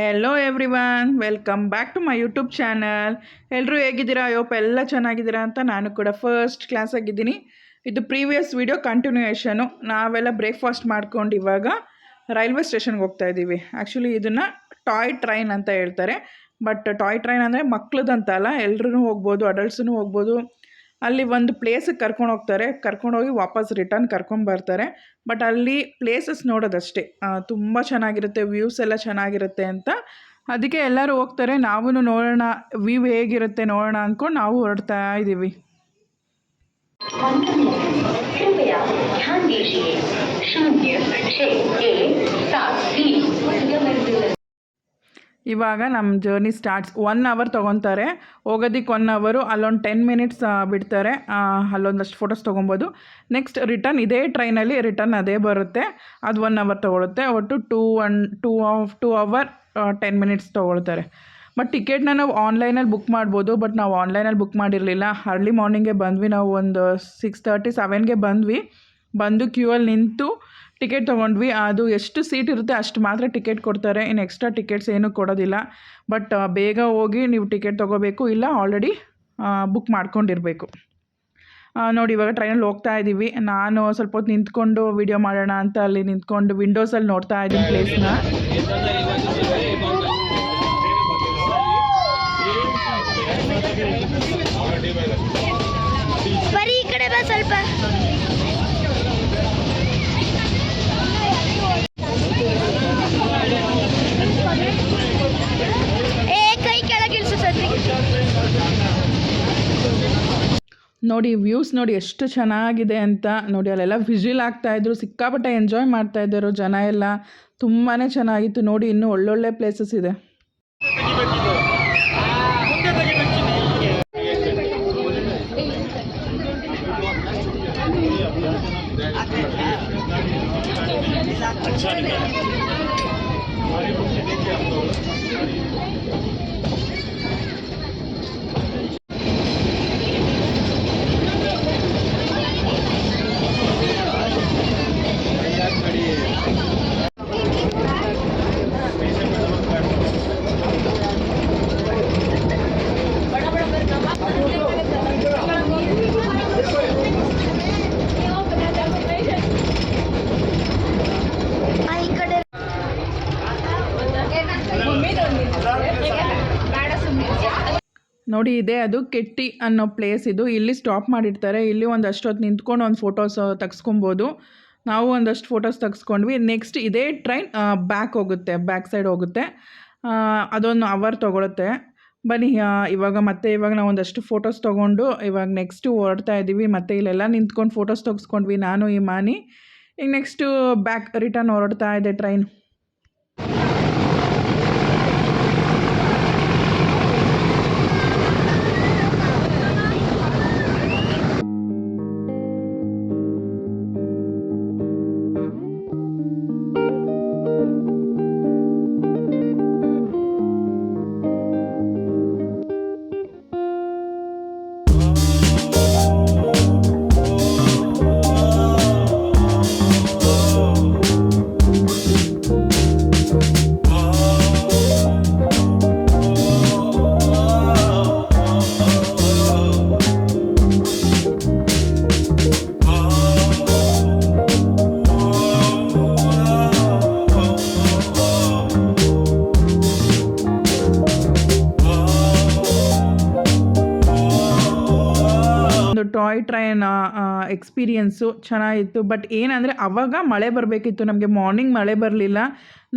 Hello everyone, welcome back to my YouTube channel. ಎಲ್ಲರೂ ಹೇಗಿದ್ದೀರಾ? ಅಯ್ಯೋಪ್ಪ ಎಲ್ಲ ಚೆನ್ನಾಗಿದ್ದೀರಾ ಅಂತ ನಾನು ಕೂಡ ಫಸ್ಟ್ ಕ್ಲಾಸ್ ಆಗಿದ್ದೀನಿ. ಇದು ಪ್ರೀವಿಯಸ್ ವಿಡಿಯೋ ಕಂಟಿನ್ಯೂಯೇಷನು. ನಾವೆಲ್ಲ ಬ್ರೇಕ್ಫಾಸ್ಟ್ ಮಾಡ್ಕೊಂಡು ಇವಾಗ ರೈಲ್ವೆ ಸ್ಟೇಷನ್ಗೆ ಹೋಗ್ತಾ ಇದ್ದೀವಿ. ಆ್ಯಕ್ಚುಲಿ ಇದನ್ನು ಟಾಯ್ ಟ್ರೈನ್ ಅಂತ ಹೇಳ್ತಾರೆ. ಬಟ್ ಟಾಯ್ ಟ್ರೈನ್ ಅಂದರೆ ಮಕ್ಳದಂತಲ್ಲ, ಎಲ್ಲರೂ ಹೋಗ್ಬೋದು, ಅಡಲ್ಟ್ಸೂ ಹೋಗ್ಬೋದು. ಅಲ್ಲಿ ಒಂದು ಪ್ಲೇಸಿಗೆ ಕರ್ಕೊಂಡು ಹೋಗ್ತಾರೆ, ಕರ್ಕೊಂಡೋಗಿ ವಾಪಸ್ ರಿಟರ್ನ್ ಕರ್ಕೊಂಬರ್ತಾರೆ. ಬಟ್ ಅಲ್ಲಿ ಪ್ಲೇಸಸ್ ನೋಡೋದಷ್ಟೇ, ತುಂಬ ಚೆನ್ನಾಗಿರುತ್ತೆ, ವ್ಯೂಸ್ ಎಲ್ಲ ಚೆನ್ನಾಗಿರುತ್ತೆ ಅಂತ ಅದಕ್ಕೆ ಎಲ್ಲರೂ ಹೋಗ್ತಾರೆ. ನಾವೂ ನೋಡೋಣ, ವ್ಯೂ ಹೇಗಿರುತ್ತೆ ನೋಡೋಣ ಅಂದ್ಕೊಂಡು ನಾವು ಹೊರಡ್ತಾ ಇದ್ದೀವಿ. ಇವಾಗ ನಮ್ಮ ಜರ್ನಿ ಸ್ಟಾರ್ಟ್ಸ್. 1 ಅವರ್ ತೊಗೊತಾರೆ ಹೋಗೋದಕ್ಕೆ. 1 ಅವರು, ಅಲ್ಲೊಂದು 10 ಮಿನಿಟ್ಸ್ ಬಿಡ್ತಾರೆ, ಅಲ್ಲೊಂದಷ್ಟು ಫೋಟೋಸ್ ತೊಗೊಬೋದು. ನೆಕ್ಸ್ಟ್ ರಿಟರ್ನ್ ಇದೇ ಟ್ರೈನಲ್ಲಿ ರಿಟರ್ನ್ ಅದೇ ಬರುತ್ತೆ, ಅದು 1 ಅವರ್ ತೊಗೊಳುತ್ತೆ. ಒಟ್ಟು 2 ಅವರ್ 10 ಮಿನಿಟ್ಸ್ ತೊಗೊಳ್ತಾರೆ. ಬಟ್ ಟಿಕೆಟ್ನ ನಾವು ಆನ್ಲೈನಲ್ಲಿ ಬುಕ್ ಮಾಡ್ಬೋದು. ಬಟ್ ನಾವು ಆನ್ಲೈನಲ್ಲಿ ಬುಕ್ ಮಾಡಿರಲಿಲ್ಲ. ಅರ್ಲಿ ಮಾರ್ನಿಂಗೇ ಬಂದ್ವಿ, ನಾವು ಒಂದು 6:30 7ಗೆ ಬಂದು ಕ್ಯೂವಲ್ಲಿ ನಿಂತು ಟಿಕೆಟ್ ತೊಗೊಂಡ್ವಿ. ಅದು ಎಷ್ಟು ಸೀಟ್ ಇರುತ್ತೆ ಅಷ್ಟು ಮಾತ್ರ ಟಿಕೆಟ್ ಕೊಡ್ತಾರೆ, ಇನ್ನು ಎಕ್ಸ್ಟ್ರಾ ಟಿಕೆಟ್ಸ್ ಏನೂ ಕೊಡೋದಿಲ್ಲ. ಬಟ್ ಬೇಗ ಹೋಗಿ ನೀವು ಟಿಕೆಟ್ ತೊಗೋಬೇಕು, ಇಲ್ಲ ಆಲ್ರೆಡಿ ಬುಕ್ ಮಾಡ್ಕೊಂಡಿರಬೇಕು. ನೋಡಿ ಇವಾಗ ಟ್ರೈನಲ್ಲಿ ಹೋಗ್ತಾ ಇದ್ದೀವಿ. ನಾನು ಸ್ವಲ್ಪ ಹೊತ್ತು ನಿಂತ್ಕೊಂಡು ವಿಡಿಯೋ ಮಾಡೋಣ ಅಂತ ಅಲ್ಲಿ ನಿಂತ್ಕೊಂಡು ವಿಂಡೋಸಲ್ಲಿ ನೋಡ್ತಾ ಇದ್ದೀನಿ ಪ್ಲೇಸ್ನ. ಬರೀ ಈ ಕಡೆ ಬಾ ಸ್ವಲ್ಪ. ಕೈ ಕೆಳಗಿಳಿಸು ಸದ್ಯ. ನೋಡಿ ವ್ಯೂಸ್ ನೋಡಿ ಎಷ್ಟು ಚೆನ್ನಾಗಿದೆ ಅಂತ. ನೋಡಿ ಅಲ್ಲೆಲ್ಲ ವಿಜಿಲ್ ಆಗ್ತಾಯಿದ್ರು, ಸಿಕ್ಕಾಪಟ್ಟೆ ಎಂಜಾಯ್ ಮಾಡ್ತಾಯಿದ್ದರು ಜನ ಎಲ್ಲ. ತುಂಬಾ ಚೆನ್ನಾಗಿತ್ತು. ನೋಡಿ ಇನ್ನೂ ಒಳ್ಳೊಳ್ಳೆ ಪ್ಲೇಸಸ್ ಇದೆ. ನೋಡಿ ಇದೆ ಅದು ಕೆಟ್ಟಿ ಅನ್ನೋ ಪ್ಲೇಸ್. ಇದು ಇಲ್ಲಿ ಸ್ಟಾಪ್ ಮಾಡಿರ್ತಾರೆ. ಇಲ್ಲಿ ಒಂದಷ್ಟು ಹೊತ್ತು ನಿಂತ್ಕೊಂಡು ಒಂದು ಫೋಟೋಸ್ ತೆಗೆಸ್ಕೊಬೋದು. ನಾವು ಒಂದಷ್ಟು ಫೋಟೋಸ್ ತೆಗೆಸ್ಕೊಂಡ್ವಿ. ನೆಕ್ಸ್ಟ್ ಇದೇ ಟ್ರೈನ್ ಬ್ಯಾಕ್ ಹೋಗುತ್ತೆ, ಬ್ಯಾಕ್ ಸೈಡ್ ಹೋಗುತ್ತೆ. ಅದೊಂದು ಅವರ್ ತೊಗೊಳುತ್ತೆ. ಬನ್ನಿ ಇವಾಗ ನಾವು ಒಂದಷ್ಟು ಫೋಟೋಸ್ ತೊಗೊಂಡು ಇವಾಗ ನೆಕ್ಸ್ಟು ಹೊರಡ್ತಾ ಇದ್ದೀವಿ. ಮತ್ತು ಇಲ್ಲೆಲ್ಲ ನಿಂತ್ಕೊಂಡು ಫೋಟೋಸ್ ತೆಗೆಸ್ಕೊಂಡ್ವಿ ನಾನು ಇಮಾನಿ. ಈಗ ನೆಕ್ಸ್ಟು ಬ್ಯಾಕ್ ರಿಟರ್ನ್ ಹೊರಡ್ತಾ ಇದೆ ಟ್ರೈನ್. ಟಾಯ್ ಟ್ರೈನ್ ಎಕ್ಸ್ಪೀರಿಯೆನ್ಸು ಚೆನ್ನಾಗಿತ್ತು. ಬಟ್ ಏನಂದರೆ ಆವಾಗ ಮಳೆ ಬರಬೇಕಿತ್ತು, ನಮಗೆ ಮಾರ್ನಿಂಗ್ ಮಳೆ ಬರಲಿಲ್ಲ.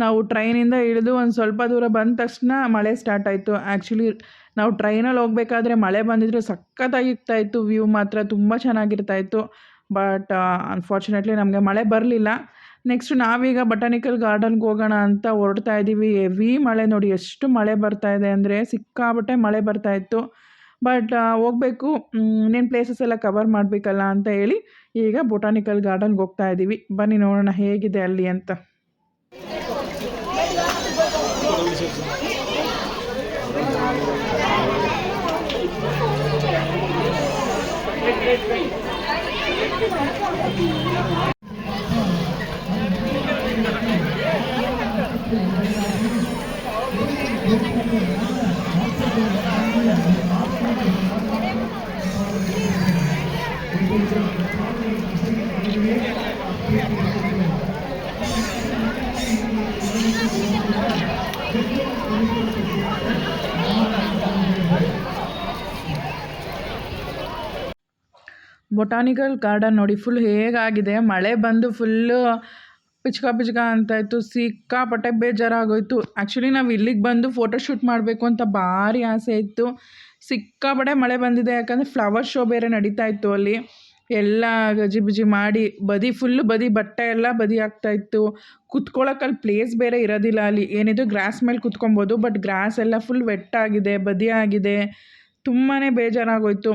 ನಾವು ಟ್ರೈನಿಂದ ಇಳಿದು ಒಂದು ಸ್ವಲ್ಪ ದೂರ ಬಂದ ತಕ್ಷಣ ಮಳೆ ಸ್ಟಾರ್ಟ್ ಆಯಿತು. ಆ್ಯಕ್ಚುಲಿ ನಾವು ಟ್ರೈನಲ್ಲಿ ಹೋಗಬೇಕಾದ್ರೆ ಮಳೆ ಬಂದಿದ್ರೆ ಸಖತ್ತಾಗಿರ್ತಾಯಿತ್ತು, ವ್ಯೂ ಮಾತ್ರ ತುಂಬ ಚೆನ್ನಾಗಿರ್ತಾಯಿತ್ತು. ಬಟ್ ಅನ್ಫಾರ್ಚುನೇಟ್ಲಿ ನಮಗೆ ಮಳೆ ಬರಲಿಲ್ಲ. ನೆಕ್ಸ್ಟ್ ನಾವೀಗ ಬಟಾನಿಕಲ್ ಗಾರ್ಡನ್ಗೆ ಹೋಗೋಣ ಅಂತ ಹೊರಡ್ತಾ ಇದ್ದೀವಿ. ಹೆವಿ ಮಳೆ, ನೋಡಿ ಎಷ್ಟು ಮಳೆ ಬರ್ತಾಯಿದೆ ಅಂದರೆ ಸಿಕ್ಕಾಬಟ್ಟೆ ಮಳೆ ಬರ್ತಾಯಿತ್ತು. ಬಟ್ ಹೋಗಬೇಕು, ಇನ್ನೇನು ಪ್ಲೇಸಸ್ ಎಲ್ಲ ಕವರ್ ಮಾಡಬೇಕಲ್ಲ ಅಂತ ಹೇಳಿ ಈಗ ಬೊಟಾನಿಕಲ್ ಗಾರ್ಡನ್ಗೆ ಹೋಗ್ತಾ ಇದ್ದೀವಿ. ಬನ್ನಿ ನೋಡೋಣ ಹೇಗಿದೆ ಅಲ್ಲಿ ಅಂತ. ಬೊಟಾನಿಕಲ್ ಗಾರ್ಡನ್ ನೋಡಿ ಫುಲ್ ಹೇಗಾಗಿದೆ, ಮಳೆ ಬಂದು ಫುಲ್ಲು ಪಿಚ್ಕ ಅಂತ ಇತ್ತು, ಸಿಕ್ಕಾಪಟ್ಟೆ ಬೇಜಾರಾಗೋಯ್ತು. ಆ್ಯಕ್ಚುಲಿ ನಾವು ಇಲ್ಲಿಗೆ ಬಂದು ಫೋಟೋಶೂಟ್ ಮಾಡಬೇಕು ಅಂತ ಭಾರಿ ಆಸೆ ಇತ್ತು. ಸಿಕ್ಕಾಪಟ್ಟೆ ಮಳೆ ಬಂದಿದೆ, ಯಾಕಂದರೆ ಫ್ಲವರ್ ಶೋ ಬೇರೆ ನಡೀತಾ ಇತ್ತು ಅಲ್ಲಿ. ಎಲ್ಲ ಗಜಿಬಿಜಿ ಮಾಡಿ ಫುಲ್ಲು ಬಟ್ಟೆ ಎಲ್ಲ ಬದಿ ಆಗ್ತಾಯಿತ್ತು. ಕುತ್ಕೊಳ್ಳೋಕ್ಕಲ್ಲಿ ಪ್ಲೇಸ್ ಬೇರೆ ಇರೋದಿಲ್ಲ ಅಲ್ಲಿ. ಏನಿದು ಗ್ರಾಸ್ ಮೇಲೆ ಕುತ್ಕೊಬೋದು, ಬಟ್ ಗ್ರಾಸ್ ಎಲ್ಲ ಫುಲ್ ವೆಟ್ ಆಗಿದೆ, ಬದಿ ಆಗಿದೆ. ತುಂಬಾ ಬೇಜಾರಾಗೋಯ್ತು.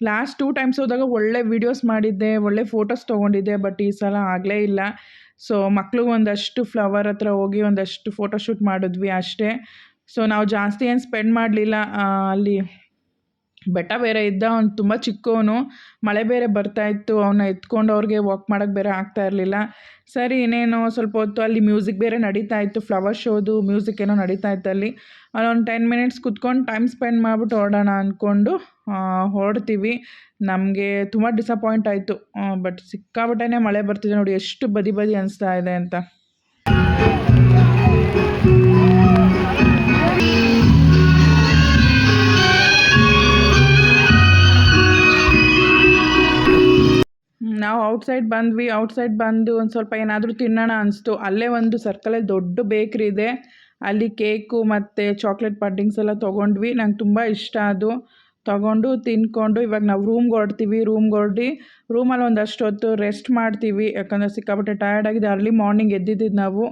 ಲಾಸ್ಟ್ 2 ಟೈಮ್ಸ್ ಹೋದಾಗ ಒಳ್ಳೆ ವೀಡಿಯೋಸ್ ಮಾಡಿದ್ದೆ, ಒಳ್ಳೆ ಫೋಟೋಸ್ ತೊಗೊಂಡಿದ್ದೆ, ಬಟ್ ಈ ಸಲ ಆಗಲೇ ಇಲ್ಲ. ಸೊ ಮಕ್ಳಿಗೆ ಒಂದಷ್ಟು ಫ್ಲವರ್ ಹತ್ರ ಹೋಗಿ ಒಂದಷ್ಟು ಫೋಟೋಶೂಟ್ ಮಾಡಿದ್ವಿ ಅಷ್ಟೇ. ಸೊ ನಾವು ಜಾಸ್ತಿ ಏನು ಸ್ಪೆಂಡ್ ಮಾಡಲಿಲ್ಲ ಅಲ್ಲಿ. ಬೆಟ್ಟ ಬೇರೆ ಇದ್ದ, ಅವ್ನು ತುಂಬ ಚಿಕ್ಕವನು, ಮಳೆ ಬೇರೆ ಬರ್ತಾಯಿತ್ತು, ಅವನ್ನ ಎತ್ಕೊಂಡು ಅವ್ರಿಗೆ ವಾಕ್ ಮಾಡೋಕ್ಕೆ ಬೇರೆ ಆಗ್ತಾ ಇರಲಿಲ್ಲ. ಸರಿ ಇನ್ನೇನು ಸ್ವಲ್ಪ ಹೊತ್ತು ಅಲ್ಲಿ ಮ್ಯೂಸಿಕ್ ಬೇರೆ ನಡೀತಾ ಇತ್ತು, ಫ್ಲವರ್ ಶೋದು ಮ್ಯೂಸಿಕ್ ಏನೋ ನಡೀತಾ ಇತ್ತು ಅಲ್ಲಿ. ಅಲ್ಲೊಂದು 10 ಮಿನಿಟ್ಸ್ ಕುತ್ಕೊಂಡು ಟೈಮ್ ಸ್ಪೆಂಡ್ ಮಾಡಿಬಿಟ್ಟು ಹೊರಡೋಣ ಅಂದ್ಕೊಂಡು ಹೊರಡ್ತೀವಿ. ನಮಗೆ ತುಂಬ ಡಿಸಪಾಯಿಂಟ್ ಆಯಿತು, ಬಟ್ ಸಿಕ್ಕಾಪಟ್ಟೆನೇ ಮಳೆ ಬರ್ತಿದೆ ನೋಡಿ, ಎಷ್ಟು ಬದಿ ಅನಿಸ್ತಾ ಇದೆ ಅಂತ. ನಾವು ಔಟ್ಸೈಡ್ ಬಂದು ಒಂದು ಸ್ವಲ್ಪ ಏನಾದರೂ ತಿನ್ನೋಣ ಅನಿಸ್ತು. ಅಲ್ಲೇ ಒಂದು ಸರ್ಕಲಲ್ಲಿ ದೊಡ್ಡ ಬೇಕ್ರಿ ಇದೆ, ಅಲ್ಲಿ ಕೇಕು ಮತ್ತು ಚಾಕ್ಲೇಟ್ ಪಡ್ಡಿಂಗ್ಸ್ ಎಲ್ಲ ತೊಗೊಂಡ್ವಿ. ನಂಗೆ ತುಂಬ ಇಷ್ಟ ಅದು. ತೊಗೊಂಡು ತಿಂದ್ಕೊಂಡು ಇವಾಗ ನಾವು ರೂಮ್ಗೆ ಹೊರಡ್ತೀವಿ. ರೂಮಲ್ಲಿ ಒಂದಷ್ಟು ಹೊತ್ತು ರೆಸ್ಟ್ ಮಾಡ್ತೀವಿ, ಯಾಕಂದರೆ ಸಿಕ್ಕಾಪಟ್ಟೆ ಟಯರ್ಡ್ ಆಗಿದೆ. ಅರ್ಲಿ ಮಾರ್ನಿಂಗ್ ಎದ್ದಿದ್ದು ನಾವು.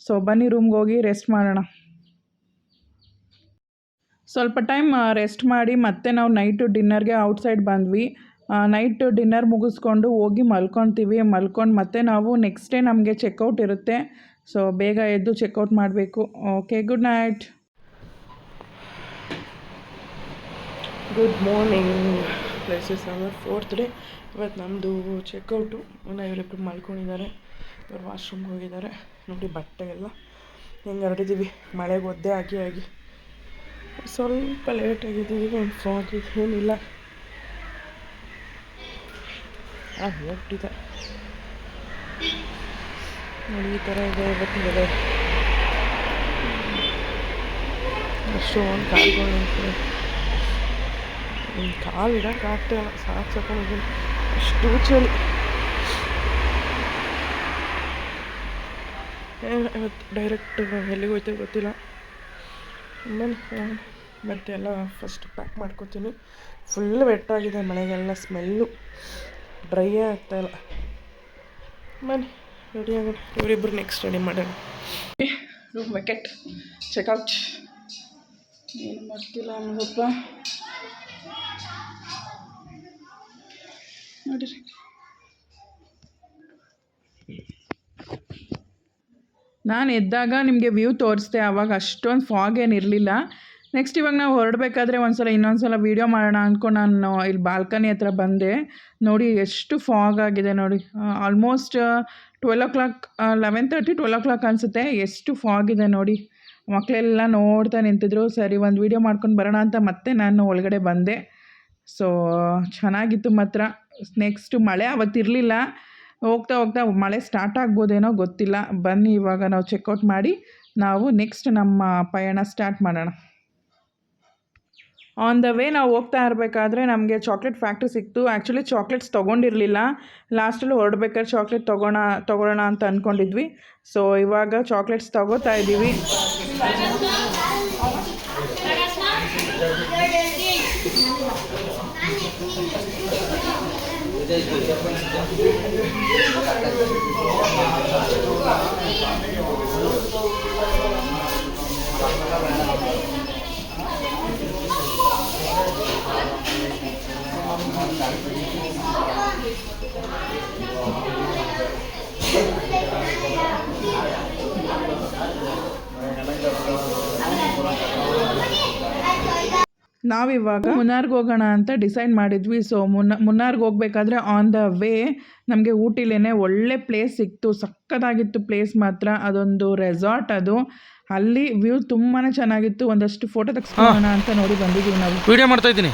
ಸೊ ಬನ್ನಿ ರೂಮ್ಗೆ ಹೋಗಿ ರೆಸ್ಟ್ ಮಾಡೋಣ. ಸ್ವಲ್ಪ ಟೈಮ್ ರೆಸ್ಟ್ ಮಾಡಿ ಮತ್ತೆ ನಾವು ನೈಟು ಡಿನ್ನರ್ಗೆ ಔಟ್ಸೈಡ್ ಬಂದ್ವಿ. ನೈಟ್ ಡಿನ್ನರ್ ಮುಗಿಸ್ಕೊಂಡು ಹೋಗಿ ಮಲ್ಕೊಂಡು ಮತ್ತೆ ನಾವು ನೆಕ್ಸ್ಟ್ ಡೇ ನಮಗೆ ಚೆಕ್ಔಟ್ ಇರುತ್ತೆ. ಸೊ ಬೇಗ ಎದ್ದು ಚೆಕ್ಔಟ್ ಮಾಡಬೇಕು. Okay, good night. Good morning. Places our 4th day. ಇವತ್ತು ನಮ್ಮದು ಚೆಕ್ಔಟು. ಇವರಿಬ್ಬರು ಮಲ್ಕೊಂಡಿದ್ದಾರೆ, ಇವರು ವಾಶ್ರೂಮ್ಗೆ ಹೋಗಿದ್ದಾರೆ. ನೋಡಿ ಬಟ್ಟೆ ಎಲ್ಲ ಹೆಂಗೆ ಹರಡಿದ್ದೀವಿ, ಮಳೆಗೆ ಒದ್ದೆ ಆಗಿ ಸ್ವಲ್ಪ ಲೇಟಾಗಿದ್ದೀವಿ. ಒಂದು ಫಾಗ್ ಏನಿಲ್ಲ, ಹೋಗ್ಬಿಟ್ಟಿದೆ ನೋಡಿ. ಈ ಥರ ಇದೆ ಇವತ್ತಿದೆ. ಅಷ್ಟೊಂದು ಕಾಲುಗಳು ಕಾಲು ಇಡೋಕೆ ಆಗ್ತಾಯಿಲ್ಲ, ಸಾಕೊಂಡಿದ್ದೀನಿ, ಅಷ್ಟು ಚಳಿ. ಇವತ್ತು ಡೈರೆಕ್ಟ್ ಎಲ್ಲಿಗೆ ಹೋಗ್ತೀವಿ ಗೊತ್ತಿಲ್ಲ. ಮತ್ತೆ ಎಲ್ಲ ಫಸ್ಟ್ ಪ್ಯಾಕ್ ಮಾಡ್ಕೊತೀನಿ. ಫುಲ್ ವೆಟ್ಟಾಗಿದೆ, ಮಳೆಗೆಲ್ಲ ಸ್ಮೆಲ್ಲು, ಡ್ರೈಯೇ ಆಗ್ತಾಯಿಲ್ಲ. ಬನ್ನಿ ರೆಡಿ ಆಗೋಣ. ಇವರಿಬ್ಬರು ನೆಕ್ಸ್ಟ್ ರೆಡಿ ಮಾಡೋಣ. ರೂಮ್ ವೆಕೆಟ್ ಚೆಕ್ಔಟ್ ಏನು ಮಾಡ್ತಿಲ್ಲ ನಮಗಪ್ಪ ನೋಡಿರಿ. ನಾನು ಎದ್ದಾಗ ನಿಮಗೆ ವ್ಯೂ ತೋರಿಸ್ದೆ, ಆವಾಗ ಅಷ್ಟೊಂದು ಫಾಗ್ ಏನಿರಲಿಲ್ಲ. ನೆಕ್ಸ್ಟ್ ಇವಾಗ ನಾವು ಹೊರಡಬೇಕಾದ್ರೆ ಇನ್ನೊಂದು ವೀಡಿಯೋ ಮಾಡೋಣ ಅಂದ್ಕೊಂಡು ನಾನು ಇಲ್ಲಿ ಬಾಲ್ಕನಿ ಹತ್ರ ಬಂದೆ. ನೋಡಿ ಎಷ್ಟು ಫಾಗ್ ಆಗಿದೆ ನೋಡಿ. ಆಲ್ಮೋಸ್ಟ್ 12 o'clock 11:30 12 o'clock ಅನಿಸುತ್ತೆ. ಎಷ್ಟು ಫಾಗ್ ಇದೆ ನೋಡಿ. ಮಕ್ಕಳೆಲ್ಲ ನೋಡ್ತಾ ನಿಂತಿದ್ರು. ಸರಿ ಒಂದು ವೀಡಿಯೋ ಮಾಡ್ಕೊಂಡು ಬರೋಣ ಅಂತ ಮತ್ತೆ ನಾನು ಒಳಗಡೆ ಬಂದೆ. ಸೊ ಚೆನ್ನಾಗಿತ್ತು ಮಾತ್ರ. ನೆಕ್ಸ್ಟು ಮಳೆ ಅವತ್ತಿರಲಿಲ್ಲ. ಹೋಗ್ತಾ ಮಳೆ ಸ್ಟಾರ್ಟ್ ಆಗ್ಬೋದೇನೋ ಗೊತ್ತಿಲ್ಲ. ಬನ್ನಿ ಇವಾಗ ನಾವು ಚೆಕ್ಔಟ್ ಮಾಡಿ ನಾವು ನೆಕ್ಸ್ಟ್ ನಮ್ಮ ಪಯಣ ಸ್ಟಾರ್ಟ್ ಮಾಡೋಣ. ಆನ್ ದ ವೇ ನಾವು ಹೋಗ್ತಾ ಇರಬೇಕಾದ್ರೆ ನಮಗೆ ಚಾಕ್ಲೇಟ್ ಫ್ಯಾಕ್ಟ್ರಿ ಸಿಕ್ತು. ಆ್ಯಕ್ಚುಲಿ ಚಾಕ್ಲೇಟ್ಸ್ ತೊಗೊಂಡಿರಲಿಲ್ಲ. ಲಾಸ್ಟಲ್ಲಿ ಹೊರಡ್ಬೇಕಾದ್ರೆ ಚಾಕ್ಲೇಟ್ ತೊಗೊಳ್ಳೋಣ ಅಂತ ಅಂದ್ಕೊಂಡಿದ್ವಿ. ಸೊ ಇವಾಗ ಚಾಕ್ಲೇಟ್ಸ್ ತೊಗೋತಾ ಇದ್ದೀವಿ. ನಾವಿವಾಗ ಮುನ್ನಾರ್ಗೆ ಹೋಗೋಣ ಅಂತ ಡಿಸೈಡ್ ಮಾಡಿದ್ವಿ. ಸೊ ಮುನ್ನಾರ್ಗೆ ಹೋಗ್ಬೇಕಾದ್ರೆ ಆನ್ ದ ವೇ ನಮಗೆ ಊಟಿಲೇನೆ ಒಳ್ಳೆ ಪ್ಲೇಸ್ ಸಿಕ್ತು. ಸಕ್ಕತ್ತಾಗಿತ್ತು ಪ್ಲೇಸ್ ಮಾತ್ರ. ಅದೊಂದು ರೆಸಾರ್ಟ್ ಅದು. ಅಲ್ಲಿ ವ್ಯೂ ತುಂಬಾ ಚೆನ್ನಾಗಿತ್ತು. ಒಂದಷ್ಟು ಫೋಟೋ ತೆಗೆಸ್ಕೊಳ್ಳೋಣ ಅಂತ ನೋಡಿ ಬಂದಿದ್ದೀವಿ ನಾವು. ವಿಡಿಯೋ ಮಾಡ್ತಾ ಇದ್ದೀನಿ.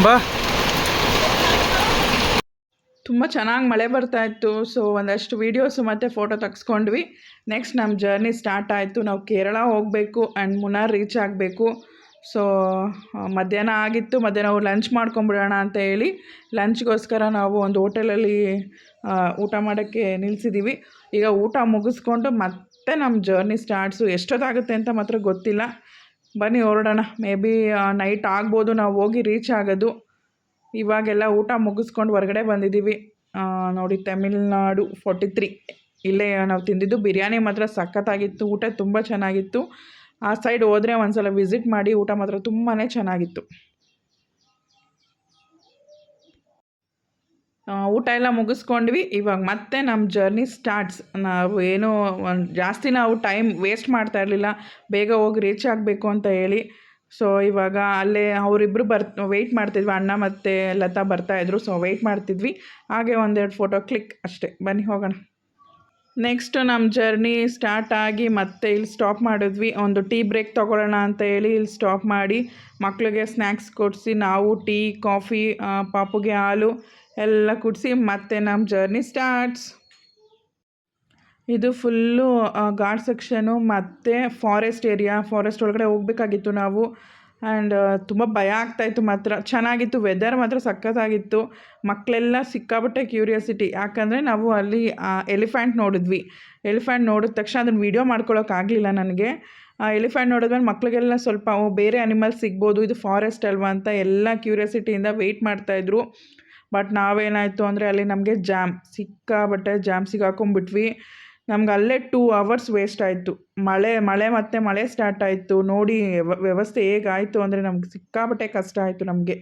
ಬಾ. ತುಂಬ ಚೆನ್ನಾಗಿ ಮಳೆ ಬರ್ತಾಯಿತ್ತು. ಸೊ ಒಂದಷ್ಟು ವೀಡಿಯೋಸು ಮತ್ತು ಫೋಟೋ ತೆಗೆಸ್ಕೊಂಡ್ವಿ. ನೆಕ್ಸ್ಟ್ ನಮ್ಮ ಜರ್ನಿ ಸ್ಟಾರ್ಟ್ ಆಯಿತು. ನಾವು ಕೇರಳ ಹೋಗಬೇಕು ಆ್ಯಂಡ್ ಮುನ್ನಾರ್ ರೀಚ್ ಆಗಬೇಕು. ಸೊ ಮಧ್ಯಾಹ್ನ ಆಗಿತ್ತು. ಮಧ್ಯಾಹ್ನ ನಾವು ಲಂಚ್ ಮಾಡ್ಕೊಂಬಿಡೋಣ ಅಂತ ಹೇಳಿ ಲಂಚ್ಗೋಸ್ಕರ ನಾವು ಒಂದು ಹೋಟೆಲಲ್ಲಿ ಊಟ ಮಾಡೋಕ್ಕೆ ನಿಲ್ಲಿಸಿದ್ದೀವಿ. ಈಗ ಊಟ ಮುಗಿಸ್ಕೊಂಡು ಮತ್ತೆ ನಮ್ಮ ಜರ್ನಿ ಸ್ಟಾರ್ಟ್ಸು. ಎಷ್ಟೊತ್ತಾಗುತ್ತೆ ಅಂತ ಮಾತ್ರ ಗೊತ್ತಿಲ್ಲ. ಬನ್ನಿ ಹೊರಡೋಣ. ಮೇ ಬಿ ನೈಟ್ ಆಗ್ಬೋದು ನಾವು ಹೋಗಿ ರೀಚ್ ಆಗೋದು. ಇವಾಗೆಲ್ಲ ಊಟ ಮುಗಿಸ್ಕೊಂಡು ಹೊರಗಡೆ ಬಂದಿದ್ದೀವಿ. ನೋಡಿ ತಮಿಳ್ನಾಡು 43 ಇಲ್ಲೇ ನಾವು ತಿಂದಿದ್ದು. ಬಿರಿಯಾನಿ ಮಾತ್ರ ಸಖತ್ತಾಗಿತ್ತು. ಊಟ ತುಂಬ ಚೆನ್ನಾಗಿತ್ತು. ಆ ಸೈಡ್ ಹೋದರೆ ಒಂದು ಸಲ ವಿಸಿಟ್ ಮಾಡಿ. ಊಟ ಮಾತ್ರ ತುಂಬಾ ಚೆನ್ನಾಗಿತ್ತು. ಊಟ ಎಲ್ಲ ಮುಗಿಸ್ಕೊಂಡ್ವಿ. ಇವಾಗ ಮತ್ತೆ ನಮ್ಮ ಜರ್ನಿ ಸ್ಟಾರ್ಟ್ಸ್. ನಾವು ಏನೋ ಜಾಸ್ತಿ ನಾವು ಟೈಮ್ ವೇಸ್ಟ್ ಮಾಡ್ತಾ ಇರಲಿಲ್ಲ. ಬೇಗ ಹೋಗಿ ರೀಚ್ ಆಗಬೇಕು ಅಂತ ಹೇಳಿ. ಸೊ ಇವಾಗ ಅಲ್ಲೇ ಅವರಿಬ್ಬರು ವೆಯ್ಟ್ ಮಾಡ್ತಿದ್ವಿ. ಅಣ್ಣ ಮತ್ತು ಲತಾ ಬರ್ತಾಯಿದ್ರು. ಸೊ ವೆಯ್ಟ್ ಮಾಡ್ತಿದ್ವಿ. ಹಾಗೆ ಒಂದೆರಡು ಫೋಟೋ ಕ್ಲಿಕ್ ಅಷ್ಟೇ. ಬನ್ನಿ ಹೋಗೋಣ. ನೆಕ್ಸ್ಟ್ ನಮ್ಮ ಜರ್ನಿ ಸ್ಟಾರ್ಟ್ ಆಗಿ ಮತ್ತೆ ಇಲ್ಲಿ ಸ್ಟಾಪ್ ಮಾಡಿದ್ವಿ. ಒಂದು ಟೀ ಬ್ರೇಕ್ ತೊಗೊಳ್ಳೋಣ ಅಂತ ಹೇಳಿ ಇಲ್ಲಿ ಸ್ಟಾಪ್ ಮಾಡಿ ಮಕ್ಕಳಿಗೆ ಸ್ನ್ಯಾಕ್ಸ್ ಕೊಡಿಸಿ ನಾವು ಟೀ ಕಾಫಿ ಪಾಪುಗೆ ಹಾಲು ಎಲ್ಲ ಕುಡಿಸಿ ಮತ್ತೆ ನಮ್ಮ ಜರ್ನಿ ಸ್ಟಾರ್ಟ್ಸ್. ಇದು ಫುಲ್ಲು ಘಾಟ್ ಸೆಕ್ಷನು ಮತ್ತು ಫಾರೆಸ್ಟ್ ಏರಿಯಾ. ಫಾರೆಸ್ಟ್ ಒಳಗಡೆ ಹೋಗಬೇಕಾಗಿತ್ತು ನಾವು. ಆ್ಯಂಡ್ ತುಂಬ ಭಯ ಆಗ್ತಾಯಿತ್ತು ಮಾತ್ರ. ಚೆನ್ನಾಗಿತ್ತು. ವೆದರ್ ಮಾತ್ರ ಸಖತ್ತಾಗಿತ್ತು. ಮಕ್ಕಳೆಲ್ಲ ಸಿಕ್ಕಾಬಟ್ಟೆ ಕ್ಯೂರಿಯಾಸಿಟಿ. ಯಾಕಂದರೆ ನಾವು ಅಲ್ಲಿ ಎಲಿಫೆಂಟ್ ನೋಡಿದ್ವಿ. ಎಲಿಫೆಂಟ್ ನೋಡಿದ ತಕ್ಷಣ ಅದನ್ನು ವೀಡಿಯೋ ಮಾಡ್ಕೊಳ್ಳೋಕ್ಕಾಗಲಿಲ್ಲ ನನಗೆ. ಎಲಿಫೆಂಟ್ ನೋಡಿದ್ಮೇಲೆ ಮಕ್ಕಳಿಗೆಲ್ಲ ಸ್ವಲ್ಪ ಬೇರೆ ಅನಿಮಲ್ಸ್ ಸಿಗ್ಬೋದು, ಇದು ಫಾರೆಸ್ಟ್ ಅಲ್ವಾ ಅಂತ ಎಲ್ಲ ಕ್ಯೂರಿಯಾಸಿಟಿಯಿಂದ ವೆಯ್ಟ್ ಮಾಡ್ತಾಯಿದ್ರು. ಬಟ್ ನಾವೇನಾಯಿತು ಅಂದರೆ ಅಲ್ಲಿ ನಮಗೆ ಸಿಕ್ಕಾಬಟ್ಟೆ ಜಾಮ್ ಸಿಗಾಕೊಂಡ್ಬಿಟ್ವಿ. ನಮ್ಗೆ ಅಲ್ಲೇ 2 hours ವೇಸ್ಟ್ ಆಯಿತು. ಮಳೆ ಸ್ಟಾರ್ಟ್ ಆಯಿತು. ನೋಡಿ ವ್ಯವಸ್ಥೆ ಹೇಗಾಯಿತು ಅಂದರೆ ನಮ್ಗೆ ಸಿಕ್ಕಾಬಟ್ಟೆ ಕಷ್ಟ ಆಯಿತು ನಮಗೆ.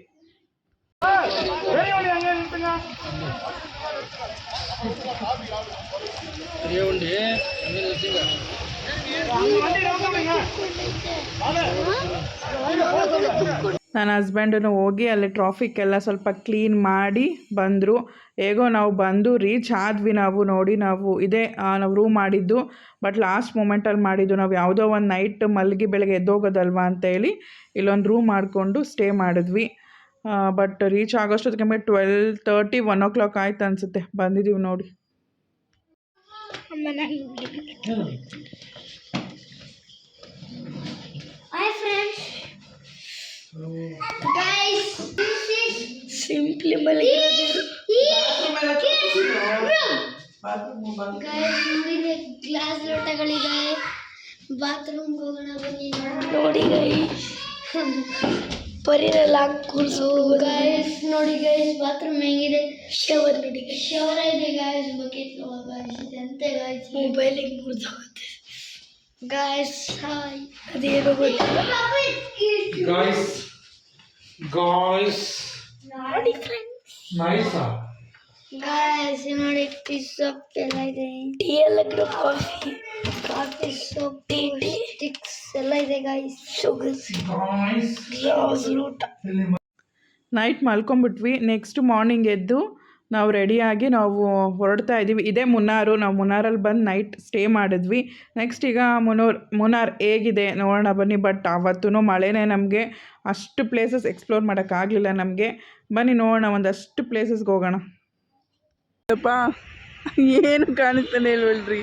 ನನ್ನ ಹಸ್ಬೆಂಡನ್ನು ಹೋಗಿ ಅಲ್ಲಿ ಟ್ರಾಫಿಕ್ ಎಲ್ಲ ಸ್ವಲ್ಪ ಕ್ಲೀನ್ ಮಾಡಿ ಬಂದರು. ಹೇಗೋ ನಾವು ಬಂದು ರೀಚ್ ಆದ್ವಿ. ನಾವು ಇದೇ ನಾವು ರೂಮ್ ಮಾಡಿದ್ದು. ಬಟ್ ಲಾಸ್ಟ್ ಮೂಮೆಂಟಲ್ಲಿ ಮಾಡಿದ್ದು. ನಾವು ಯಾವುದೋ ಒಂದು ನೈಟ್ ಮಲಗಿ ಬೆಳಗ್ಗೆ ಎದ್ದೋಗೋದಲ್ವಾ ಅಂತೇಳಿ ಇಲ್ಲೊಂದು ರೂಮ್ ಮಾಡಿಕೊಂಡು ಸ್ಟೇ ಮಾಡಿದ್ವಿ. ಬಟ್ ರೀಚ್ ಆಗೋಷ್ಟೊತ್ತಿಗೆ 12:30 1 o'clock ಆಯ್ತು ಅನಿಸುತ್ತೆ. ಬಂದಿದ್ದೀವಿ ನೋಡಿ. Hi friends. Guys, this is simply guys ನೋಡಿ ಗ್ಲಾಸ್ ಲೋಟಗಳಿದ್ದಾವೆ. ಬಾತ್ರೂಮ್ ಹೋಗೋಣ ಬನ್ನಿ ನೋಡಿ ಗೈಸ್. ಪರಿನೆಲ್ಲ ಕೂರಿಸು ಗೈಸ್. ನೋಡಿ ಗೈಸ್ ಬಾತ್ರೂಮ್ ಹೆಂಗಿದೆ. ಶವರ್ ನೋಡಿ. ಶವರ್ ಇದೆ ಗೈಸ್. ಬಕೆಟ್ ಗೈಸ್ ಅಂತೆ ಗೈಸ್. ಮೊಬೈಲ್ ಹೆಂಗೆ ಮುರಿದೋಗುತ್ತೆ ಗೈಸ್. ಹಾಯ್. ಅದೇನೋ ಗೊತ್ತಿಲ್ಲ ಗಾಯ್ಸ್ ನೋಡಿ ಫ್ರೆಂಡ್ಸ್. ನೈಸಾ ಗೈಸ್ ನೋಡಿ ಟೀ ಸೋಪ್ ಎಲ್ಲ ಇದೆ. ಟೀ ಎಲ್ಲ ಕಾಫಿ ಸೋಪ್ ಸ್ಟಿಕ್ಸ್ ಎಲ್ಲ ಇದೆ ಗೈಸ್. ಗಾಯ್ಸ್ ಊಟ. ನೈಟ್ ಮಲ್ಕೊಂಬಿಟ್ವಿ. ನೆಕ್ಸ್ಟ್ ಮಾರ್ನಿಂಗ್ ಎದ್ದು ನಾವು ರೆಡಿಯಾಗಿ ನಾವು ಹೊರಡ್ತಾ ಇದ್ದೀವಿ. ಇದೇ ಮುನ್ನಾರು. ನಾವು ಮುನ್ನಾರಲ್ಲಿ ಬಂದು ನೈಟ್ ಸ್ಟೇ ಮಾಡಿದ್ವಿ. ನೆಕ್ಸ್ಟ್ ಈಗ ಮುನ್ನಾರ್ ಹೇಗಿದೆ ನೋಡೋಣ ಬನ್ನಿ. ಬಟ್ ಆವತ್ತೂ ಮಳೆನೇ. ನಮಗೆ ಅಷ್ಟು ಪ್ಲೇಸಸ್ ಎಕ್ಸ್ಪ್ಲೋರ್ ಮಾಡೋಕ್ಕಾಗಲಿಲ್ಲ ನಮಗೆ. ಬನ್ನಿ ನೋಡೋಣ, ಒಂದಷ್ಟು ಪ್ಲೇಸಸ್ಗೆ ಹೋಗೋಣ. ಅಪ್ಪ ಏನು ಕಾಣಿಸ್ತಾನೆ ಇಲ್ವಲ್ರಿ.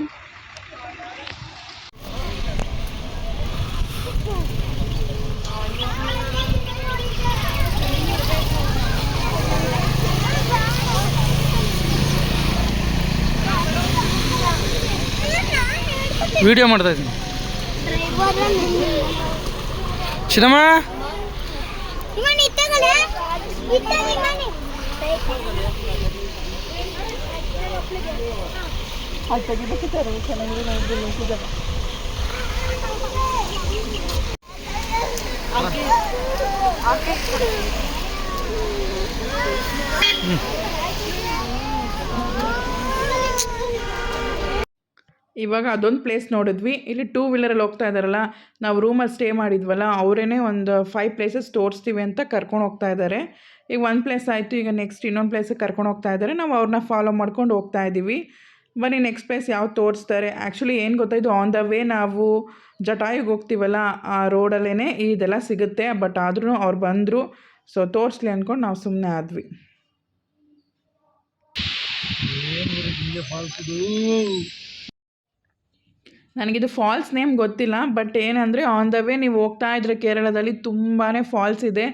ವಿಡಿಯೋ ಮಾಡ್ತಾ ಇದ್ದೀನಿ. ಚಿನ್ನಮ್ಮ ಅಲ್ಲಿ ತೆಗಿಬೇಕಿದ್ದಾರೆ ಚೆನ್ನಾಗಿದೆ ನೋಡಿದ್ರೆ ನಿಂತಿದ್ದಾರೆ. ಇವಾಗ ಅದೊಂದು ಪ್ಲೇಸ್ ನೋಡಿದ್ವಿ. ಇಲ್ಲಿ 2 ವೀಲರಲ್ಲಿ ಹೋಗ್ತಾ ಇದ್ದಾರಲ್ಲ, ನಾವು ರೂಮಲ್ಲಿ ಸ್ಟೇ ಮಾಡಿದ್ವಲ್ಲ, ಅವರೇ ಒಂದು 5 ಪ್ಲೇಸಸ್ ತೋರಿಸ್ತೀವಿ ಅಂತ ಕರ್ಕೊಂಡು ಹೋಗ್ತಾ ಇದ್ದಾರೆ. ಈಗ ಒಂದು ಪ್ಲೇಸ್ ಆಯಿತು, ಈಗ ನೆಕ್ಸ್ಟ್ ಇನ್ನೊಂದು ಪ್ಲೇಸಿಗೆ ಕರ್ಕೊಂಡು ಹೋಗ್ತಾ ಇದ್ದಾರೆ. ನಾವು ಅವ್ರನ್ನ ಫಾಲೋ ಮಾಡ್ಕೊಂಡು ಹೋಗ್ತಾ ಇದ್ದೀವಿ. ಬನ್ನಿ ನೆಕ್ಸ್ಟ್ ಪ್ಲೇಸ್ ಯಾವ್ದು ತೋರಿಸ್ತಾರೆ. ಆ್ಯಕ್ಚುಲಿ ಏನು ಗೊತ್ತಾಯಿತು, ಆನ್ ದ ವೇ ನಾವು ಜಟಾಯುಗೆ ಹೋಗ್ತೀವಲ್ಲ, ಆ ರೋಡಲ್ಲೇ ಇದೆಲ್ಲ ಸಿಗುತ್ತೆ. ಬಟ್ ಆದ್ರೂ ಅವ್ರು ಬಂದರು, ಸೊ ತೋರಿಸ್ಲಿ ಅಂದ್ಕೊಂಡು ನಾವು ಸುಮ್ಮನೆ ಆದ್ವಿ. ನನಗಿದು ಫಾಲ್ಸ್ ನೇಮ್ ಗೊತ್ತಿಲ್ಲ, ಬಟ್ ಏನಂದರೆ ಆನ್ ದ ವೇ ನೀವು ಹೋಗ್ತಾ ಇದ್ರೆ ಕೇರಳದಲ್ಲಿ ತುಂಬಾ ಫಾಲ್ಸ್ ಇದೆ.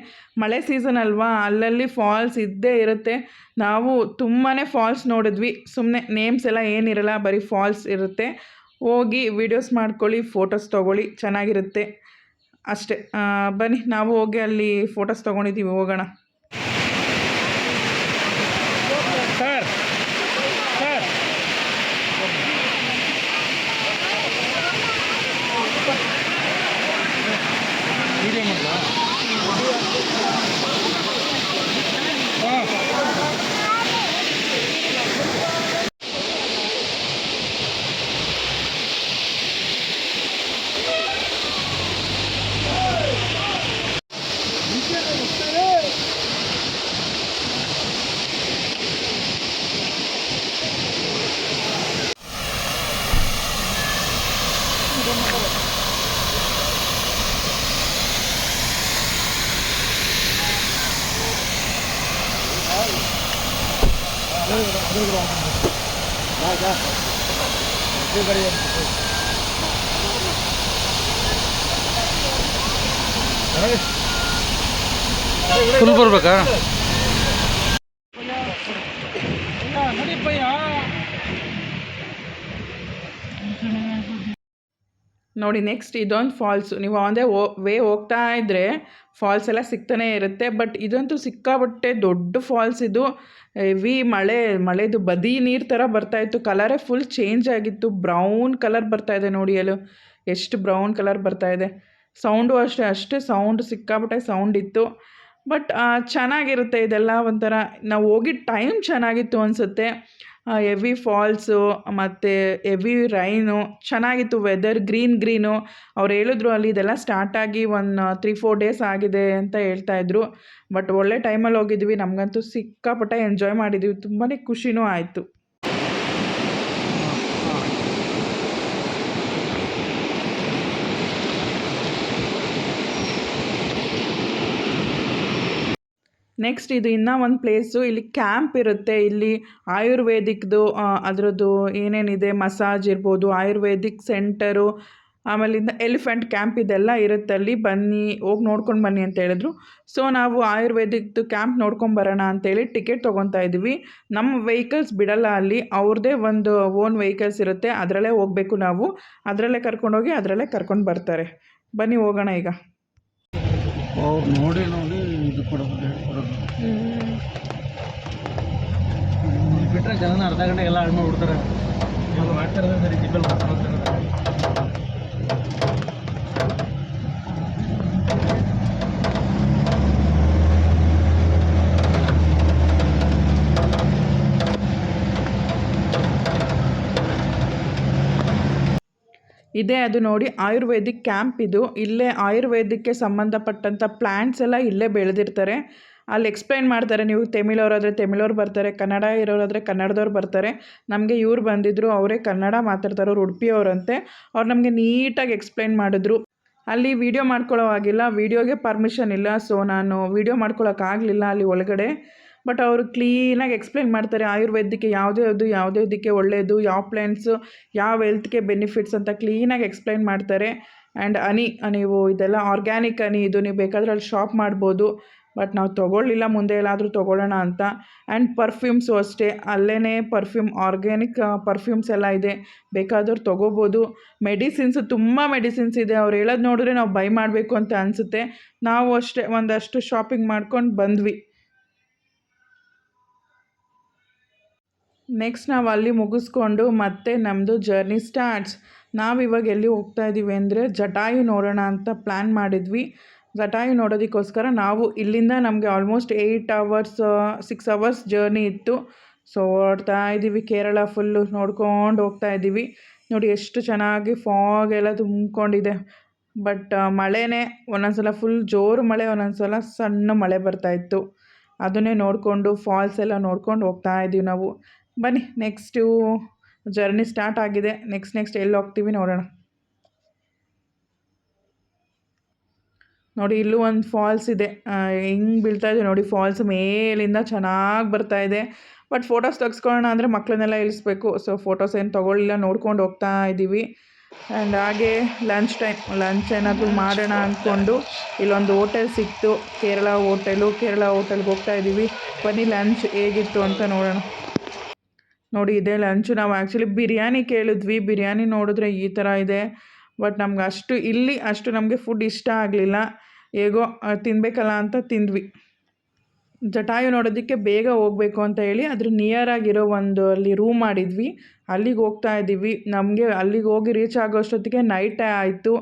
ಮಳೆ ಸೀಸನ್ ಅಲ್ವಾ, ಅಲ್ಲಲ್ಲಿ ಫಾಲ್ಸ್ ಇದ್ದೇ ಇರುತ್ತೆ. ನಾವು ತುಂಬಾ ಫಾಲ್ಸ್ ನೋಡಿದ್ವಿ. ಸುಮ್ಮನೆ ನೇಮ್ಸ್ ಎಲ್ಲ ಏನಿರಲ್ಲ, ಬರೀ ಫಾಲ್ಸ್ ಇರುತ್ತೆ. ಹೋಗಿ ವೀಡಿಯೋಸ್ ಮಾಡ್ಕೊಳ್ಳಿ, ಫೋಟೋಸ್ ತೊಗೊಳ್ಳಿ, ಚೆನ್ನಾಗಿರುತ್ತೆ ಅಷ್ಟೇ. ಬನ್ನಿ ನಾವು ಹೋಗಿ ಅಲ್ಲಿ ಫೋಟೋಸ್ ತೊಗೊಂಡಿದ್ದೀವಿ, ಹೋಗೋಣ. ಸರ್ ಸರ್ ವಿಡಿಯೋ ಮಾಡ್ಲಾ? ಹಾಂ ಫುಲ್ ಬರ್ಬೇಕಾ? ನೋಡಿ ನೆಕ್ಸ್ಟ್ ಇದೊಂದು ಫಾಲ್ಸು. ನೀವು ಒಂದೇ ವೇ ಹೋಗ್ತಾ ಇದ್ದರೆ ಫಾಲ್ಸ್ ಎಲ್ಲ ಸಿಗ್ತಾನೆ ಇರುತ್ತೆ. ಬಟ್ ಇದಂತೂ ಸಿಕ್ಕಾಬಟ್ಟೆ ದೊಡ್ಡ ಫಾಲ್ಸ್ ಇದು. ಮಳೆದು ಬದಿ ನೀರು ಥರ ಬರ್ತಾಯಿತ್ತು. ಕಲರೇ ಫುಲ್ ಚೇಂಜ್ ಆಗಿತ್ತು, ಬ್ರೌನ್ ಕಲರ್ ಬರ್ತಾಯಿದೆ ನೋಡಿ. ಅಲ್ಲೂ ಎಷ್ಟು ಬ್ರೌನ್ ಕಲರ್ ಬರ್ತಾಯಿದೆ. ಸೌಂಡು ಅಷ್ಟೇ ಸೌಂಡ್, ಸಿಕ್ಕಾಬಟ್ಟೆ ಸೌಂಡ್ ಇತ್ತು. ಬಟ್ ಚೆನ್ನಾಗಿರುತ್ತೆ ಇದೆಲ್ಲ. ಒಂಥರ ನಾವು ಹೋಗಿದ್ದ ಟೈಮ್ ಚೆನ್ನಾಗಿತ್ತು ಅನಿಸುತ್ತೆ. ಹೆವಿ ಫಾಲ್ಸು ಮತ್ತು ಹೆವಿ ರೈನು, ಚೆನ್ನಾಗಿತ್ತು ವೆದರ್. ಗ್ರೀನು ಅವ್ರು ಹೇಳಿದ್ರು ಅಲ್ಲಿ ಇದೆಲ್ಲ ಸ್ಟಾರ್ಟಾಗಿ 3-4 ಡೇಸ್ ಆಗಿದೆ ಅಂತ ಹೇಳ್ತಾಯಿದ್ರು. ಬಟ್ ಒಳ್ಳೆ ಟೈಮಲ್ಲಿ ಹೋಗಿದ್ವಿ. ನಮಗಂತೂ ಸಿಕ್ಕಾಪಟ್ಟೆ ಎಂಜಾಯ್ ಮಾಡಿದ್ವಿ, ತುಂಬಾ ಖುಷಿನೂ ಆಯಿತು. ನೆಕ್ಸ್ಟ್ ಇದು ಇನ್ನೂ ಒಂದು ಪ್ಲೇಸು. ಇಲ್ಲಿ ಕ್ಯಾಂಪ್ ಇರುತ್ತೆ. ಇಲ್ಲಿ ಆಯುರ್ವೇದಿಕ್ದು ಅದರದ್ದು ಏನೇನಿದೆ, ಮಸಾಜ್ ಇರ್ಬೋದು, ಆಯುರ್ವೇದಿಕ್ ಸೆಂಟರು, ಆಮೇಲಿಂದ ಎಲಿಫೆಂಟ್ ಕ್ಯಾಂಪ್ ಇದೆಲ್ಲ ಇರುತ್ತೆ ಅಲ್ಲಿ. ಬನ್ನಿ ಹೋಗಿ ನೋಡ್ಕೊಂಡು ಬನ್ನಿ ಅಂತ ಹೇಳಿದ್ರು. ಸೊ ನಾವು ಆಯುರ್ವೇದಿಕ್ದು ಕ್ಯಾಂಪ್ ನೋಡ್ಕೊಂಬರೋಣ ಅಂತೇಳಿ ಟಿಕೆಟ್ ತೊಗೊತಾ ಇದ್ವಿ. ನಮ್ಮ ವೆಹಿಕಲ್ಸ್ ಬಿಡಲ್ಲ ಅಲ್ಲಿ, ಅವ್ರದ್ದೇ ಒಂದು ಓನ್ ವೆಹಿಕಲ್ಸ್ ಇರುತ್ತೆ, ಅದರಲ್ಲೇ ಹೋಗಬೇಕು ನಾವು. ಅದರಲ್ಲೇ ಕರ್ಕೊಂಡೋಗಿ ಅದರಲ್ಲೇ ಕರ್ಕೊಂಡು ಬರ್ತಾರೆ. ಬನ್ನಿ ಹೋಗೋಣ ಈಗ. ನೋಡಿ ಇದು ಕೊಡೋದು ಬಿಟ್ಟರೆ ಜನನ ಅರ್ಧ ಗಂಟೆಗೆಲ್ಲ ಹಾಳು ಮಾಡಿಬಿಡ್ತಾರೆ. ಮಾಡ್ತಾ ಇರೋದ್ರೆ ಸರಿ, ಜಿಪ್ಪಲ್ಲಿ ಮಾಡ್ತಾ ಇದೇ ಅದು ನೋಡಿ ಆಯುರ್ವೇದಿಕ್ ಕ್ಯಾಂಪ್ ಇದು. ಇಲ್ಲೇ ಆಯುರ್ವೇದಕ್ಕೆ ಸಂಬಂಧಪಟ್ಟಂಥ ಪ್ಲ್ಯಾಂಟ್ಸ್ ಎಲ್ಲ ಇಲ್ಲೇ ಬೆಳೆದಿರ್ತಾರೆ. ಅಲ್ಲಿ ಎಕ್ಸ್ಪ್ಲೈನ್ ಮಾಡ್ತಾರೆ. ನೀವು ತಮಿಳವರಾದರೆ ತಮಿಳವ್ರು ಬರ್ತಾರೆ, ಕನ್ನಡ ಇರೋರಾದರೆ ಕನ್ನಡದವ್ರು ಬರ್ತಾರೆ. ನಮಗೆ ಇವ್ರು ಬಂದಿದ್ದರು, ಅವರೇ ಕನ್ನಡ ಮಾತಾಡ್ತಾರೋ, ಉಡುಪಿಯವರಂತೆ. ಅವ್ರು ನಮಗೆ ನೀಟಾಗಿ ಎಕ್ಸ್ಪ್ಲೈನ್ ಮಾಡಿದ್ರು. ಅಲ್ಲಿ ವೀಡಿಯೋ ಮಾಡ್ಕೊಳ್ಳೋವಾಗಿಲ್ಲ, ವೀಡಿಯೋಗೆ ಪರ್ಮಿಷನ್ ಇಲ್ಲ. ಸೊ ನಾನು ವೀಡಿಯೋ ಮಾಡ್ಕೊಳ್ಳೋಕ್ಕಾಗಲಿಲ್ಲ ಅಲ್ಲಿ ಒಳಗಡೆ. ಬಟ್ ಅವರು ಕ್ಲೀನಾಗಿ ಎಕ್ಸ್ಪ್ಲೈನ್ ಮಾಡ್ತಾರೆ. ಆಯುರ್ವೇದಕ್ಕೆ ಯಾವುದಕ್ಕೆ ಒಳ್ಳೆಯದು, ಯಾವ ಪ್ಲ್ಯಾಂಟ್ಸು ಯಾವ ಹೆಲ್ತ್ಗೆ ಬೆನಿಫಿಟ್ಸ್ ಅಂತ ಕ್ಲೀನಾಗಿ ಎಕ್ಸ್ಪ್ಲೈನ್ ಮಾಡ್ತಾರೆ. ಆ್ಯಂಡ್ ನೀವು ಇದೆಲ್ಲ ಆರ್ಗ್ಯಾನಿಕ್ ಇದು ನೀವು ಬೇಕಾದರೆ ಅಲ್ಲಿ ಶಾಪ್ ಮಾಡ್ಬೋದು. ಬಟ್ ನಾವು ತೊಗೊಳ್ಳಿಲ್ಲ, ಮುಂದೆ ಎಲ್ಲಾದರೂ ತೊಗೊಳ್ಳೋಣ ಅಂತ. ಆ್ಯಂಡ್ ಪರ್ಫ್ಯೂಮ್ಸು ಅಷ್ಟೇ, ಅಲ್ಲೇ ಆರ್ಗ್ಯಾನಿಕ್ ಪರ್ಫ್ಯೂಮ್ಸ್ ಎಲ್ಲ ಇದೆ, ಬೇಕಾದವ್ರು ತೊಗೋಬೋದು. ಮೆಡಿಸಿನ್ಸು ತುಂಬ ಮೆಡಿಸಿನ್ಸ್ ಇದೆ. ಅವ್ರು ಹೇಳೋದು ನೋಡಿದ್ರೆ ನಾವು ಬೈ ಮಾಡಬೇಕು ಅಂತ ಅನಿಸುತ್ತೆ. ನಾವು ಅಷ್ಟೇ ಒಂದಷ್ಟು ಶಾಪಿಂಗ್ ಮಾಡ್ಕೊಂಡು ಬಂದ್ವಿ. ನೆಕ್ಸ್ಟ್ ನಾವು ಅಲ್ಲಿ ಮುಗಿಸ್ಕೊಂಡು ಮತ್ತೆ ನಮ್ಮದು ಜರ್ನಿ ಸ್ಟಾರ್ಟ್ಸ್. ನಾವಿವಾಗ ಎಲ್ಲಿ ಹೋಗ್ತಾ ಇದ್ದೀವಿ ಅಂದರೆ ಜಟಾಯು ನೋಡೋಣ ಅಂತ ಪ್ಲ್ಯಾನ್ ಮಾಡಿದ್ವಿ. ಜಟಾಯು ನೋಡೋದಕ್ಕೋಸ್ಕರ ನಾವು ಇಲ್ಲಿಂದ ನಮಗೆ ಆಲ್ಮೋಸ್ಟ್ 8 ಅವರ್ಸ್ 6 ಅವರ್ಸ್ ಜರ್ನಿ ಇತ್ತು. ಸೊ ಓಡ್ತಾ ಇದ್ದೀವಿ, ಕೇರಳ ಫುಲ್ಲು ನೋಡ್ಕೊಂಡು ಹೋಗ್ತಾ ಇದ್ದೀವಿ. ನೋಡಿ ಎಷ್ಟು ಚೆನ್ನಾಗಿ ಫಾಗ್ ಎಲ್ಲ ತುಂಬಿಕೊಂಡಿದೆ. ಬಟ್ ಮಳೆನೇ ಒಂದೊಂದು ಸಲ ಫುಲ್ ಜೋರು ಮಳೆ, ಒಂದೊಂದು ಸಲ ಸಣ್ಣ ಮಳೆ ಬರ್ತಾಯಿತ್ತು. ಅದನ್ನೇ ನೋಡಿಕೊಂಡು ಫಾಲ್ಸ್ ಎಲ್ಲ ನೋಡ್ಕೊಂಡು ಹೋಗ್ತಾ ಇದ್ದೀವಿ ನಾವು. ಬನ್ನಿ ನೆಕ್ಸ್ಟು ಜರ್ನಿ ಸ್ಟಾರ್ಟ್ ಆಗಿದೆ. ನೆಕ್ಸ್ಟ್ ಎಲ್ಲಿ ಹೋಗ್ತೀವಿ ನೋಡೋಣ. ನೋಡಿ ಇಲ್ಲೂ ಒಂದು ಫಾಲ್ಸ್ ಇದೆ. ಹೆಂಗೆ ಬೀಳ್ತಾ ಇದೆ ನೋಡಿ, ಫಾಲ್ಸ್ ಮೇಲಿಂದ ಚೆನ್ನಾಗಿ ಬರ್ತಾ ಇದೆ. ಬಟ್ ಫೋಟೋಸ್ ತೆಗೆಸ್ಕೊಳ್ಳೋಣ ಅಂದರೆ ಮಕ್ಕಳನ್ನೆಲ್ಲ ಇಳಿಸ್ಬೇಕು. ಸೊ ಫೋಟೋಸ್ ಏನು ತೊಗೊಳ್ಳಿಲ್ಲ, ನೋಡ್ಕೊಂಡು ಹೋಗ್ತಾ ಇದ್ದೀವಿ. ಆ್ಯಂಡ್ ಹಾಗೆ ಲಂಚ್ ಏನಾದರೂ ಮಾಡೋಣ ಅಂದ್ಕೊಂಡು ಇಲ್ಲೊಂದು ಹೋಟೆಲ್ ಸಿಕ್ತು, ಕೇರಳ ಹೋಟೆಲ್ಗೆ ಹೋಗ್ತಾ ಇದ್ದೀವಿ. ಬನ್ನಿ ಲಂಚ್ ಹೇಗಿತ್ತು ಅಂತ ನೋಡೋಣ. ನೋಡಿ ಇದೇ ಲಂಚು. ನಾವು ಆ್ಯಕ್ಚುಲಿ ಬಿರಿಯಾನಿ ಕೇಳಿದ್ವಿ, ಬಿರಿಯಾನಿ ನೋಡಿದ್ರೆ ಈ ಥರ ಇದೆ. ಬಟ್ ನಮ್ಗೆ ಅಷ್ಟು ನಮಗೆ ಫುಡ್ ಇಷ್ಟ ಆಗಲಿಲ್ಲ. ಹೇಗೋ ತಿನ್ನಬೇಕಲ್ಲ ಅಂತ ತಿಂದ್ವಿ. ಜಟಾಯು ನೋಡೋದಕ್ಕೆ ಬೇಗ ಹೋಗಬೇಕು ಅಂತ ಹೇಳಿ ಅದ್ರ ನಿಯರಾಗಿರೋ ಒಂದು ಅಲ್ಲಿ ರೂಮ್ ಮಾಡಿದ್ವಿ. ಅಲ್ಲಿಗೆ ಹೋಗ್ತಾ ಇದ್ದೀವಿ. ನಮಗೆ ಅಲ್ಲಿಗೆ ಹೋಗಿ ರೀಚ್ ಆಗೋಷ್ಟೊತ್ತಿಗೆ ನೈಟೇ ಆಯಿತು.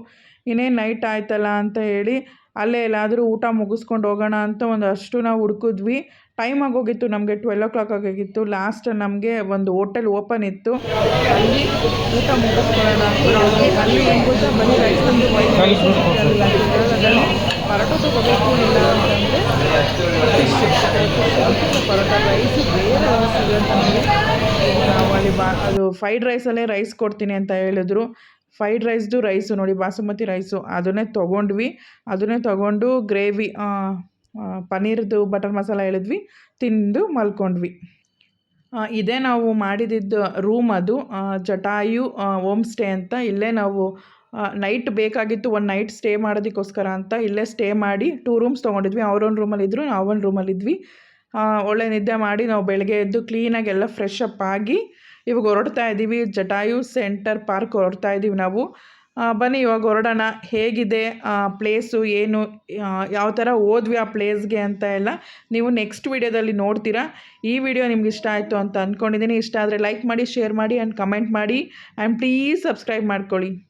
ಇನ್ನೇನು ನೈಟ್ ಆಯ್ತಲ್ಲ ಅಂತ ಹೇಳಿ ಅಲ್ಲೇ ಎಲ್ಲಾದರೂ ಊಟ ಮುಗಿಸ್ಕೊಂಡು ಹೋಗೋಣ ಅಂತ ಒಂದಷ್ಟು ನಾವು ಹುಡುಕಿದ್ವಿ. ಟೈಮ್ ಆಗೋಗಿತ್ತು, ನಮಗೆ 12 o'clock ಆಗೋಗಿತ್ತು. ಲಾಸ್ಟ್ ನಮಗೆ ಒಂದು ಹೋಟೆಲ್ ಓಪನ್ ಇತ್ತು, ಅಲ್ಲಿ ಊಟ ಮುಗಿಸ್ಕೊಳ್ಳೋಣ ಅಂತ ಹೋದ್ವಿ. ಅಲ್ಲಿ ಏನು ಗೊತ್ತಾ, ಬರೀ ರೈಸ್ ಒಂದು ಪರೋಟ ತೊಗೋಬೇಕು, ಇಲ್ಲ ಅಂತಂದರೆ ಪರೋಟ ರೈಸು ಬೇರೆ ಸಿಗುತ್ತೆ ನಮಗೆ. ನಾವು ಅಲ್ಲಿ ಅದು ಫ್ರೈಡ್ ರೈಸಲ್ಲೇ ರೈಸ್ ಕೊಡ್ತೀನಿ ಅಂತ ಹೇಳಿದ್ರು. ಫ್ರೈಡ್ ರೈಸು ನೋಡಿ, ಬಾಸುಮತಿ ರೈಸು ಅದನ್ನೇ ತೊಗೊಂಡು ಗ್ರೇವಿ ಪನ್ನೀರ್ದು ಬಟರ್ ಮಸಾಲ ಹೇಳಿದ್ವಿ, ತಿಂದು ಮಲ್ಕೊಂಡ್ವಿ. ಇದೇ ನಾವು ಮಾಡಿದ್ದು ರೂಮ್. ಅದು ಜಟಾಯು ಹೋಮ್ ಸ್ಟೇ ಅಂತ. ಇಲ್ಲೇ ನಾವು ನೈಟ್ ಬೇಕಾಗಿತ್ತು, ಒಂದು ನೈಟ್ ಸ್ಟೇ ಮಾಡೋದಕ್ಕೋಸ್ಕರ ಅಂತ ಇಲ್ಲೇ ಸ್ಟೇ ಮಾಡಿ 2 ರೂಮ್ಸ್ ತೊಗೊಂಡಿದ್ವಿ. ಅವರೊಂದು ರೂಮಲ್ಲಿದ್ದರು, ನಾವೊಂದು ರೂಮಲ್ಲಿದ್ವಿ. ಒಳ್ಳೆ ನಿದ್ದೆ ಮಾಡಿ ನಾವು ಬೆಳಗ್ಗೆ ಎದ್ದು ಕ್ಲೀನಾಗಿ ಎಲ್ಲ ಫ್ರೆಶ್ ಅಪ್ ಆಗಿ ಇವಾಗ ಹೊರಡ್ತಾ ಇದ್ದೀವಿ. ಜಟಾಯು ಸೆಂಟರ್ ಪಾರ್ಕ್ ಹೊರಡ್ತಾ ಇದ್ದೀವಿ ನಾವು. ಬನ್ನಿ ಇವಾಗ ಹೊರಡೋಣ. ಹೇಗಿದೆ ಪ್ಲೇಸು, ಏನು ಯಾವ ಥರ ಹೋದ್ವಿ ಆ ಪ್ಲೇಸ್ಗೆ ಅಂತ ಎಲ್ಲ ನೀವು ನೆಕ್ಸ್ಟ್ ವೀಡಿಯೋದಲ್ಲಿ ನೋಡ್ತೀರಾ. ಈ ವಿಡಿಯೋ ನಿಮ್ಗೆ ಇಷ್ಟ ಆಯಿತು ಅಂತ ಅಂದ್ಕೊಂಡಿದ್ದೀನಿ. ಇಷ್ಟ ಆದರೆ ಲೈಕ್ ಮಾಡಿ, ಶೇರ್ ಮಾಡಿ ಆ್ಯಂಡ್ ಕಮೆಂಟ್ ಮಾಡಿ. ಆ್ಯಂಡ್ ಪ್ಲೀಸ್ ಸಬ್ಸ್ಕ್ರೈಬ್ ಮಾಡ್ಕೊಳ್ಳಿ.